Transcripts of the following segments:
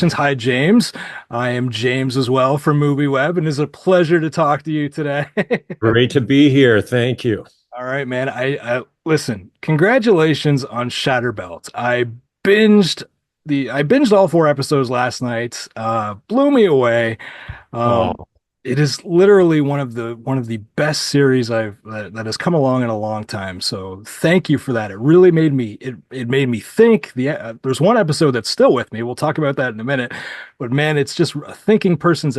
Congratulations. Hi, James. I am James as well from MovieWeb, and it's a pleasure to talk to you today. Great to be here. Thank you. All right, man. I listen, congratulations on Shatter Belt. I binged all four episodes last night. Blew me away. Um, Oh, it is literally one of the best series that has come along in a long time. So thank you for that. It really made me think. There's one episode that's still with me. We'll talk about that in a minute. But man, it's just a thinking person's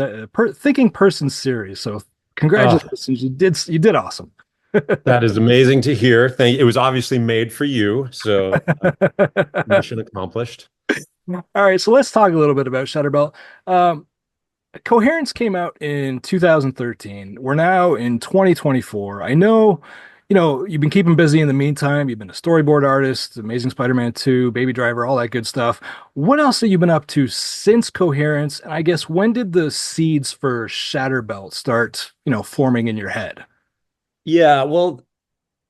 series. So oh, congratulations. You did awesome. that is amazing to hear. It was obviously made for you, so mission accomplished. All right, so let's talk a little bit about Shutterbelt. Um, Coherence came out in 2013. We're now in 2024. I know, you've been keeping busy in the meantime. You've been a storyboard artist, Amazing Spider-Man 2, Baby Driver, all that good stuff. What else have you been up to since Coherence? And I guess when did the seeds for Shatterbelt start, forming in your head? Yeah, well,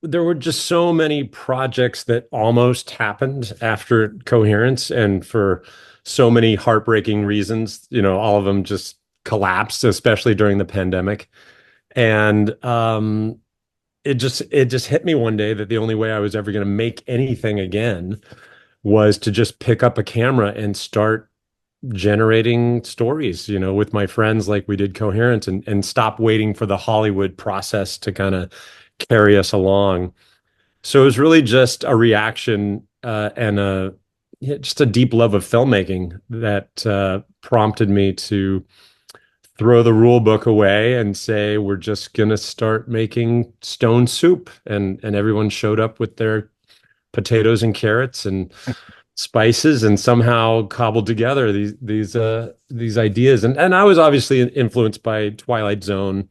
there were just so many projects that almost happened after Coherence, and for so many heartbreaking reasons, all of them just collapsed, especially during the pandemic. And it just hit me one day that the only way I was ever going to make anything again was to just pick up a camera and start generating stories, with my friends like we did Coherence, and stop waiting for the Hollywood process to kind of carry us along. So it was really just a reaction and just a deep love of filmmaking that prompted me to throw the rule book away and say we're just gonna start making stone soup, and everyone showed up with their potatoes and carrots and spices and somehow cobbled together these ideas, and I was obviously influenced by Twilight Zone,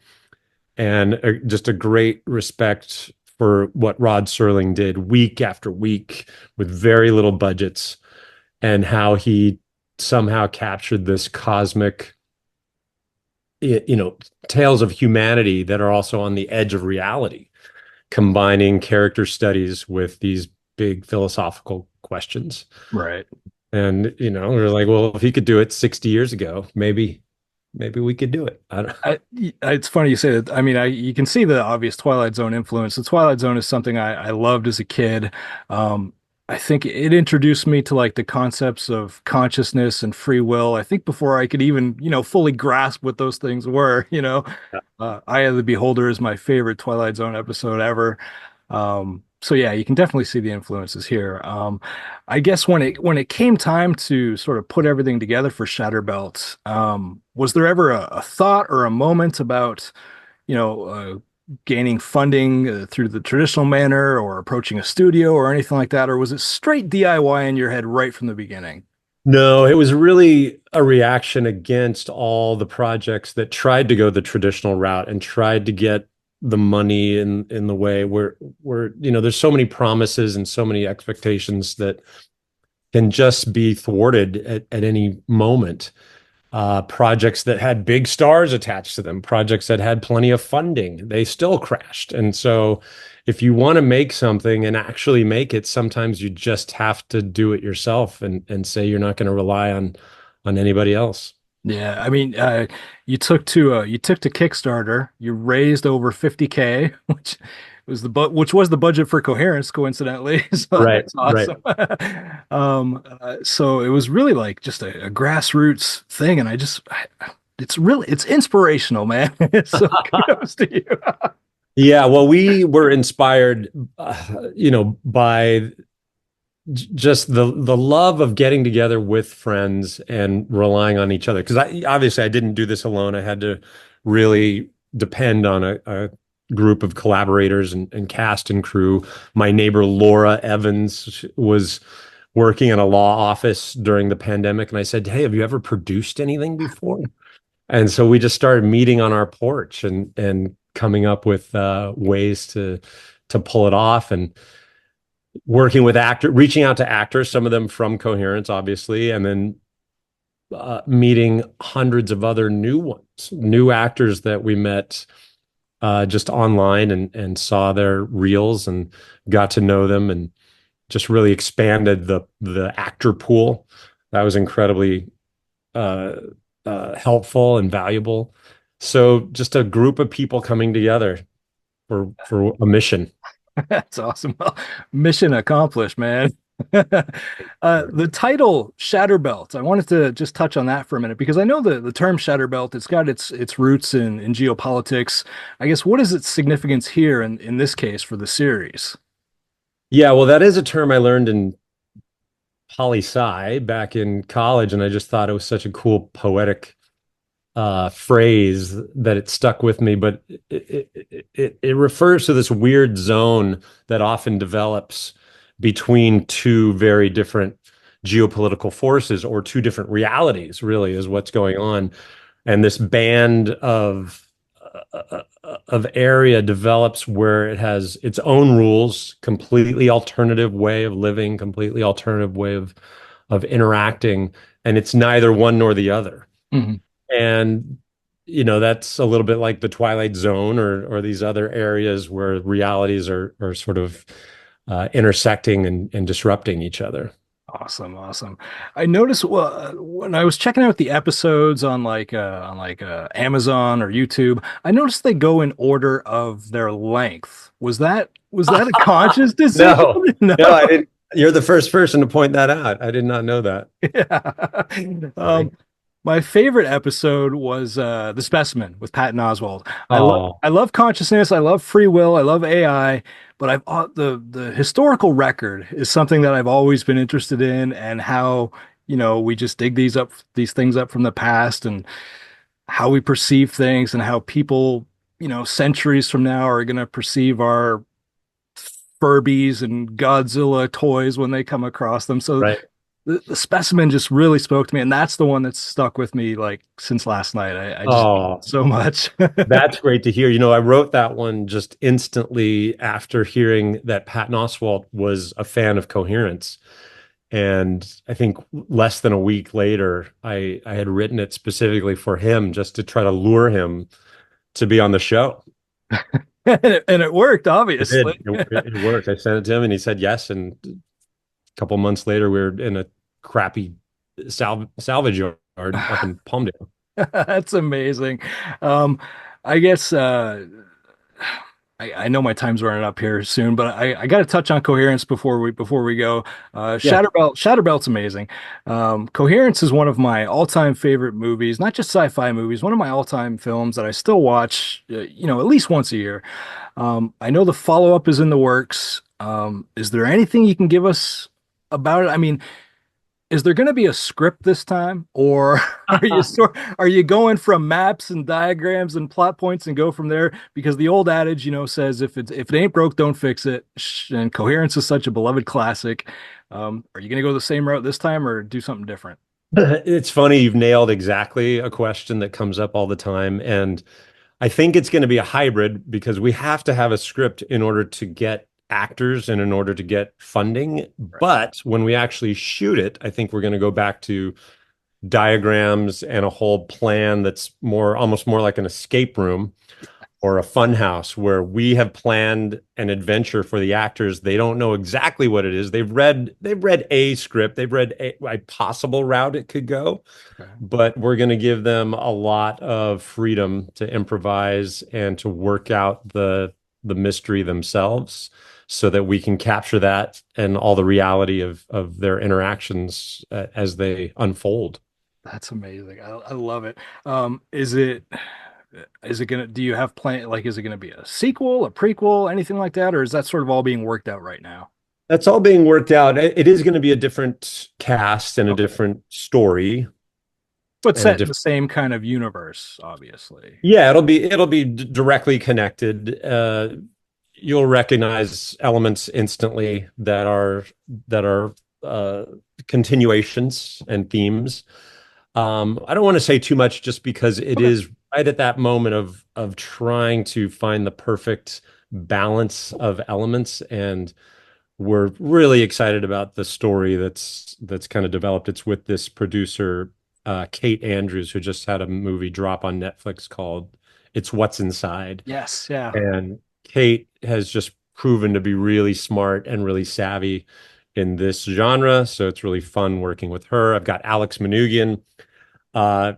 and just a great respect for what Rod Serling did week after week with very little budgets, and how he somehow captured this cosmic, tales of humanity that are also on the edge of reality, combining character studies with these big philosophical questions. Right. And, we're like, well, if he could do it 60 years ago, maybe we could do it. I don't, It's funny you say that. I mean, you can see the obvious Twilight Zone influence. The Twilight Zone is something I loved as a kid. Um, I think it introduced me to like the concepts of consciousness and free will. I think before I could even, fully grasp what those things were, Eye of the Beholder is my favorite Twilight Zone episode ever. So yeah, you can definitely see the influences here. I guess when it came time to sort of put everything together for Shatterbelt, was there ever a thought or a moment about, you know, uh, gaining funding through the traditional manner or approaching a studio or anything like that, or was it straight DIY in your head right from the beginning? No, it was really a reaction against all the projects that tried to go the traditional route and tried to get the money in the way where there's so many promises and so many expectations that can just be thwarted at any moment. Projects that had big stars attached to them, projects that had plenty of funding, they still crashed. And so, if you want to make something and actually make it, sometimes you just have to do it yourself, and say you're not going to rely on anybody else. Yeah, I mean, you took to Kickstarter, you raised over 50K, which was the budget for Coherence, coincidentally. So Right, that's right. awesome. So it was really like just a grassroots thing, and it's inspirational, man. So kudos to you. Yeah, well, we were inspired, by just the love of getting together with friends and relying on each other. Because I didn't do this alone. I had to really depend on a group of collaborators and cast and crew. My neighbor Laura Evans was working in a law office during the pandemic, and I said, "Hey, have you ever produced anything before?" And so we just started meeting on our porch and coming up with ways to pull it off, and working with reaching out to actors, some of them from Coherence, obviously, and then meeting hundreds of other new ones, new actors that we met just online, and saw their reels and got to know them, and just really expanded the actor pool. That was incredibly uh, helpful and valuable. So just a group of people coming together for a mission. That's awesome. Well, mission accomplished, man. The title Shatter Belt. I wanted to just touch on that for a minute because I know the term Shatter Belt, it's got its roots in geopolitics. I guess what is its significance here in this case for the series? Yeah, well, that is a term I learned in poli sci back in college, and I just thought it was such a cool poetic phrase that it stuck with me. But it refers to this weird zone that often develops between two very different geopolitical forces or two different realities, really, is what's going on. And this band of area develops where it has its own rules, completely alternative way of living, completely alternative way of interacting, and it's neither one nor the other. Mhm. And that's a little bit like the Twilight Zone or these other areas where realities are sort of intersecting and disrupting each other. Awesome, awesome. I noticed when I was checking out the episodes on Amazon or YouTube, I noticed they go in order of their length. Was that a conscious decision? No, No. no, I didn't. You're the first person to point that out. I did not know that. Yeah. Funny. My favorite episode was The Specimen with Patton Oswalt. Oh, I love consciousness, I love free will, I love AI, but the historical record is something that I've always been interested in and how, we just dig these things up from the past and how we perceive things and how people, centuries from now are going to perceive our Furbies and Godzilla toys when they come across them. So right. the specimen just really spoke to me, and that's the one that's stuck with me like since last night. I just Oh, so much. that's great to hear. I wrote that one just instantly after hearing that Patton Oswalt was a fan of Coherence. And I think less than a week later, I had written it specifically for him just to try to lure him to be on the show. And it worked, It obviously. did. It worked. I sent it to him and he said yes. And a couple months later, we were in a crappy salvage yard up in Palmdale. That's amazing. Um, I guess I know my time's running up here soon, but I got to touch on Coherence before we go. Yeah. Shatter Belt's amazing. Coherence is one of my all-time favorite movies, not just sci-fi movies, one of my all-time films that I still watch, at least once a year. I know the follow-up is in the works. Is there anything you can give us about it? I mean, is there going to be a script this time, or are you going from maps and diagrams and plot points and go from there? Because the old adage, says if it ain't broke, don't fix it. And Coherence is such a beloved classic. Are you going to go the same route this time, or do something different? It's funny, you've nailed exactly a question that comes up all the time. And I think it's going to be a hybrid because we have to have a script in order to get actors and in order to get funding. Right. But when we actually shoot it, I think we're going to go back to diagrams and a whole plan that's almost more like an escape room or a fun house where we have planned an adventure for the actors. They don't know exactly what it is. They've read a script, they've read a possible route it could go, Okay. but we're going to give them a lot of freedom to improvise and to work out the mystery themselves so that we can capture that and all the reality of their interactions as they unfold. That's amazing. I love it. Is it gonna, do you have plan, like, is it gonna be a sequel, a prequel, anything like that, or is that sort of all being worked out right now? That's all being worked out. It is going to be a different cast and a Okay. different story But and a set in the different. same kind of universe, obviously. Yeah, it'll be directly connected. You'll recognize elements instantly that are uh, continuations and themes. I don't want to say too much just because it Okay. is right at that moment of trying to find the perfect balance of elements, and we're really excited about the story that's kind of developed. It's with this producer, Kate Andrews, who just had a movie drop on Netflix called It's What's Inside. Yes, yeah. And Kate has just proven to be really smart and really savvy in this genre. So it's really fun working with her. I've got Alex Manoogian, uh,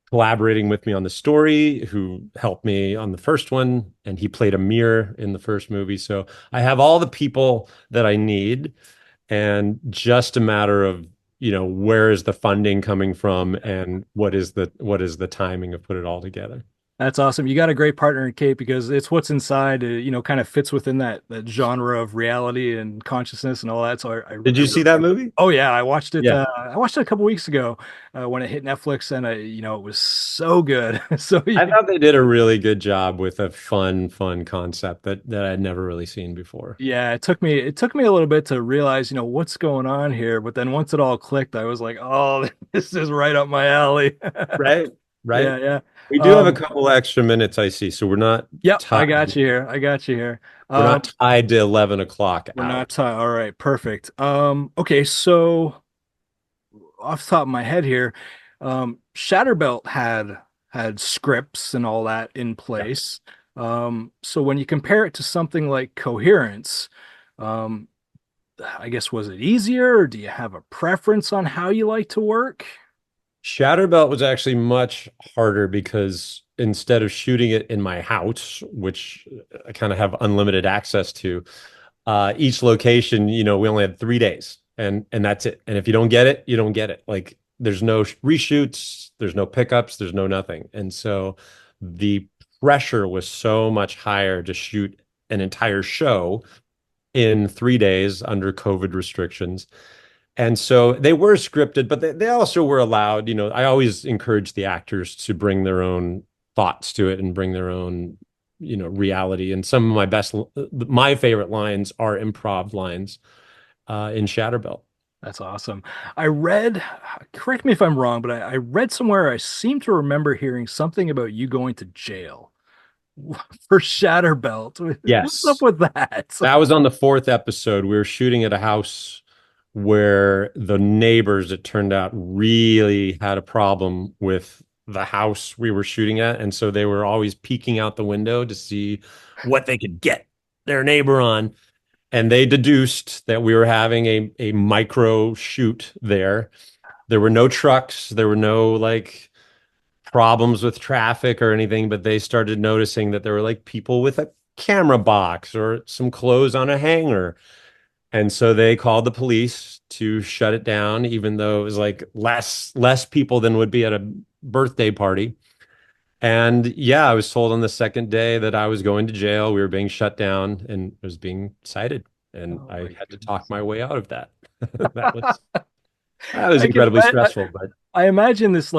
collaborating with me on the story, who helped me on the first one, and he played a mirror in the first movie. So I have all the people that I need, and just a matter of, where is the funding coming from, and what is the timing of put it all together. That's awesome. You got a great partner in Kate because it's what's inside, kind of fits within that genre of reality and consciousness and all that. So Did I you see really, that movie? oh yeah, I watched it. Yeah. I watched it a couple weeks ago when it hit Netflix, and it was so good. So I thought they did a really good job with a fun concept that I'd never really seen before. yeah, it took me a little bit to realize, what's going on here. But then once it all clicked, I was like, oh, this is right up my alley. Right? Right? Yeah, yeah. We do have a Um, couple extra minutes, I see, so we're not yep, I tied. got you here. I got you here. We're not tied to 11 o'clock We're not out. all right, perfect. Okay, so off the top of my head here, Shatter Belt had scripts and all that in Yeah. place. So when you compare it to something like Coherence, um, I guess was it easier, or do you have a preference on how you like to work? Shatter Belt was actually much harder because instead of shooting it in my house, which I kind of have unlimited access to, each location, we only had 3 days, and that's it. And if you don't get it, you don't get it. Like there's no reshoots, there's no pickups, there's no nothing. And so the pressure was so much higher to shoot an entire show in 3 days under COVID restrictions. And so they were scripted, but they also were allowed, I always encourage the actors to bring their own thoughts to it and bring their own, reality. And some of my favorite lines are improv lines in Shatterbelt. That's awesome. I read, correct me if I'm wrong, but I read somewhere I seem to remember hearing something about you going to jail for Shatter Belt. What's up Yes. with that? That was on the fourth episode. We were shooting at a house where the neighbors, it turned out, really had a problem with the house we were shooting at. And so they were always peeking out the window to see what they could get their neighbor on. And they deduced that we were having a micro shoot there. There were no trucks, there were no like problems with traffic or anything, but they started noticing that there were like people with a camera box or some clothes on a hanger. And so they called the police to shut it down, even though it was like less people than would be at a birthday party. And yeah, I was told on the second day that I was going to jail. We were being shut down and was being cited. And Oh I my had to talk goodness. my way out of that. That was that was I can incredibly I, stressful, but I imagine this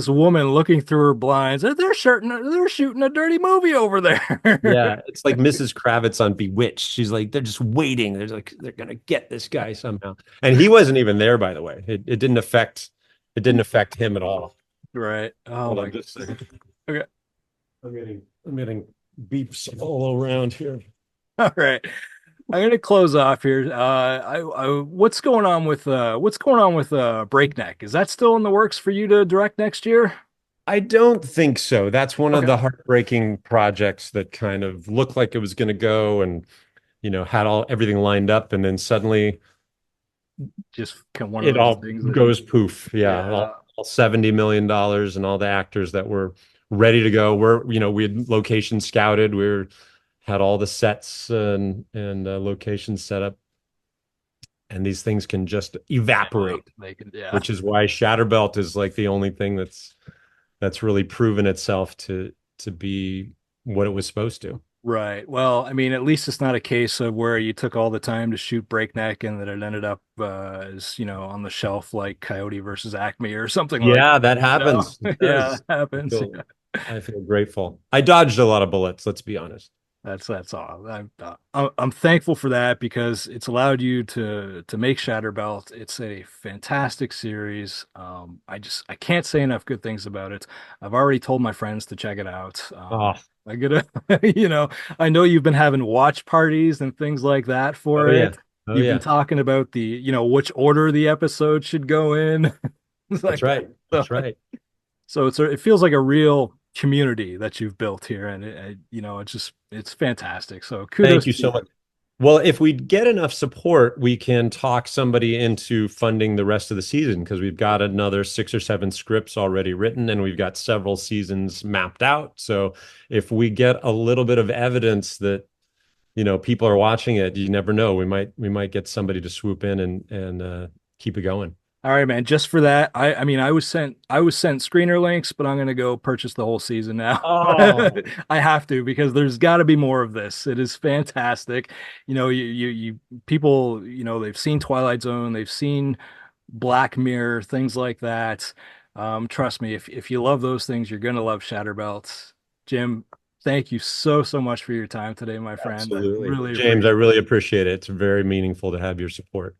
woman looking through her blinds. They're shooting a dirty movie over there. yeah, it's like Mrs. Kravitz on Bewitched. She's like, they're just waiting. They're like, they're gonna get this guy somehow. And he wasn't even there, by the way. It didn't affect him at all. Right. Oh Hold my on just a second. Okay. I'm getting beeps all around here. All right. I'm gonna close off here. What's going on with Breakneck? Is that still in the works for you to direct next year? I don't think so. That's one of Okay. the heartbreaking projects that kind of looked like it was going to go and, had all everything lined up, and then suddenly Just kind of one of it those all things that, goes poof. Yeah, yeah, all $70 million and all the actors that were ready to go. We had location scouted. Had all the sets and locations set up, and these things can just yeah, evaporate, they can, yeah. which is why Shatterbelt is like the only thing that's really proven itself to be what it was supposed to. Right. Well, I mean, at least it's not a case of where you took all the time to shoot Breakneck and that it ended up as, on the shelf like Coyote versus Acme or something like Yeah, that that. happens. It Yeah, does. it happens. I feel grateful. I dodged a lot of bullets, let's be honest. That's all. I'm thankful for that because it's allowed you to make Shatter Belt. It's a fantastic series. I can't say enough good things about it. I've already told my friends to check it out. Oh, I gotta, I know you've been having watch parties and things like that oh for yeah. it. Oh You've been yeah. talking about which order the episode should go in. It's That's like right. so, That's right. so it feels like a real community that you've built here, and it's fantastic. So kudos Thank to you so you. much. Well, if we get enough support, we can talk somebody into funding the rest of the season because we've got another 6 or 7 scripts already written and we've got several seasons mapped out. So if we get a little bit of evidence that, people are watching it, you never know. We might get somebody to swoop in and keep it going. All right, man. Just for that, I mean, I was sent screener links, but I'm gonna go purchase the whole season now. Oh, I have to because there's got to be more of this. It is fantastic. You people, they've seen Twilight Zone, they've seen Black Mirror, things like that. Trust me, if you love those things, you're gonna love Shatter Belt. Jim, thank you so much for your time today, my friend. I absolutely. really James, I appreciate really appreciate it. It's very meaningful to have your support.